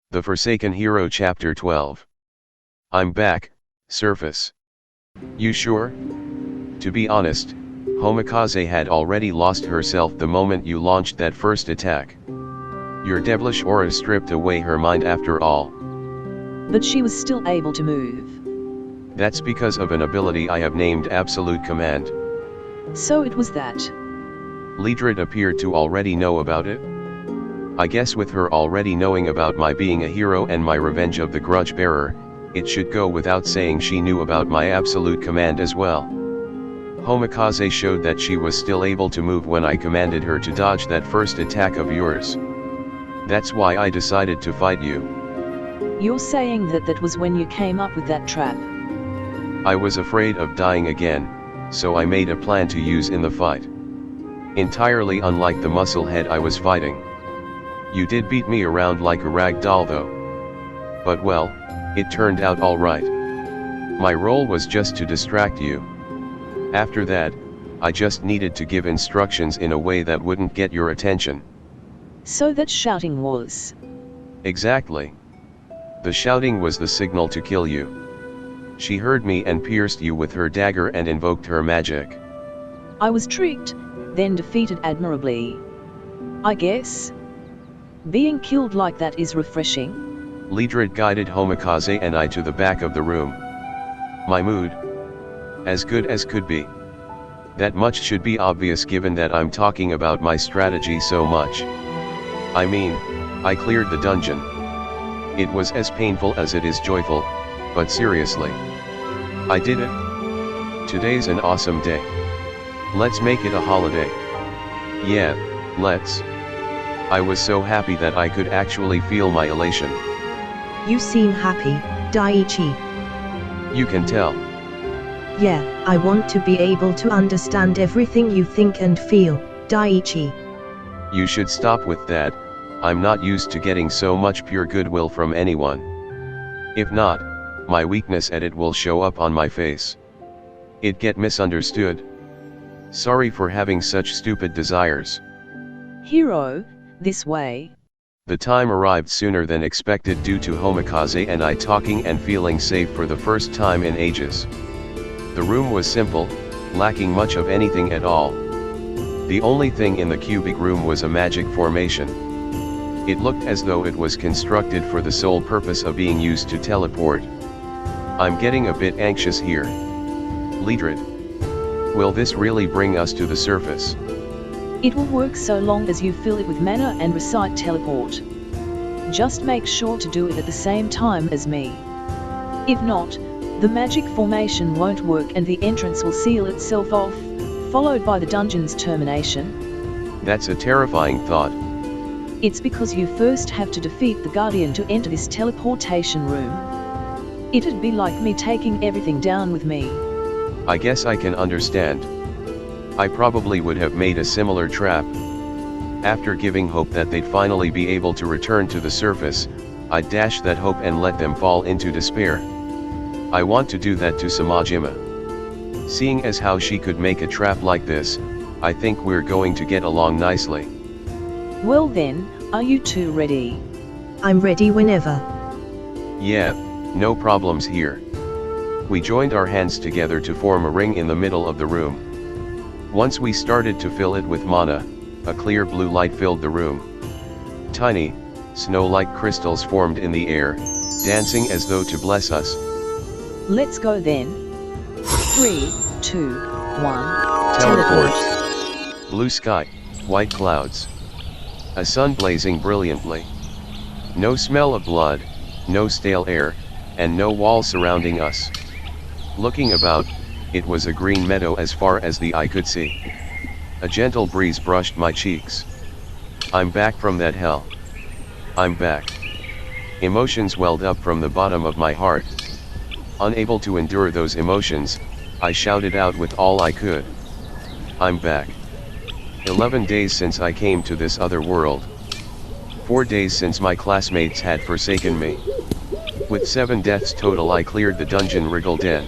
The Forsaken Hero Chapter 12. I'm back, Surface. You sure? To be honest, Homikaze had already lost herself the moment you launched that first attack. Your devilish aura stripped away her mind after all. But she was still able to move. That's because of an ability I have named Absolute Command. So it was that. Lidred appeared to already know about it. I guess with her already knowing about my being a hero and my revenge of the grudge bearer, it should go without saying she knew about my absolute command as well. Homikaze showed that she was still able to move when I commanded her to dodge that first attack of yours. That's why I decided to fight you. You're saying that was when you came up with that trap? I was afraid of dying again, so I made a plan to use in the fight. Entirely unlike the musclehead I was fighting. You did beat me around like a rag doll though. But well, it turned out alright. My role was just to distract you. After that, I just needed to give instructions in a way that wouldn't get your attention. So that shouting was? Exactly. The shouting was the signal to kill you. She heard me and pierced you with her dagger and invoked her magic. I was tricked, then defeated admirably. I guess. Being killed like that is refreshing. Lidred guided Homikaze and I to the back of the room. My mood? As good as could be. That much should be obvious given that I'm talking about my strategy so much. I mean, I cleared the dungeon. It was as painful as it is joyful, but seriously. I did it. Today's an awesome day. Let's make it a holiday. Yeah, let's. I was so happy that I could actually feel my elation. You seem happy, Daiichi. You can tell. Yeah, I want to be able to understand everything you think and feel, Daiichi. You should stop with that. I'm not used to getting so much pure goodwill from anyone. If not, my weakness at it will show up on my face. It get misunderstood. Sorry for having such stupid desires. Hero, this way. The time arrived sooner than expected due to Homikaze and I talking and feeling safe for the first time in ages. The room was simple, lacking much of anything at all. The only thing in the cubic room was a magic formation. It looked as though it was constructed for the sole purpose of being used to teleport. I'm getting a bit anxious here. Lidred. Will this really bring us to the surface? It will work so long as you fill it with mana and recite teleport. Just make sure to do it at the same time as me. If not, the magic formation won't work and the entrance will seal itself off, followed by the dungeon's termination. That's a terrifying thought. It's because you first have to defeat the Guardian to enter this teleportation room. It'd be like me taking everything down with me. I guess I can understand. I probably would have made a similar trap. After giving hope that they'd finally be able to return to the surface, I'd dash that hope and let them fall into despair. I want to do that to Samajima. Seeing as how she could make a trap like this, I think we're going to get along nicely. Well then, are you two ready? I'm ready whenever. Yeah, no problems here. We joined our hands together to form a ring in the middle of the room. Once we started to fill it with mana, a clear blue light filled the room. Tiny, snow-like crystals formed in the air, dancing as though to bless us. Let's go then. 3, 2, 1. Teleport. Blue sky, white clouds. A sun blazing brilliantly. No smell of blood, no stale air, and no wall surrounding us. Looking about, it was a green meadow as far as the eye could see. A gentle breeze brushed my cheeks. I'm back from that hell. I'm back. Emotions welled up from the bottom of my heart. Unable to endure those emotions, I shouted out with all I could. I'm back. 11 days since I came to this other world. 4 days since my classmates had forsaken me. With 7 deaths total I cleared the dungeon wriggled in.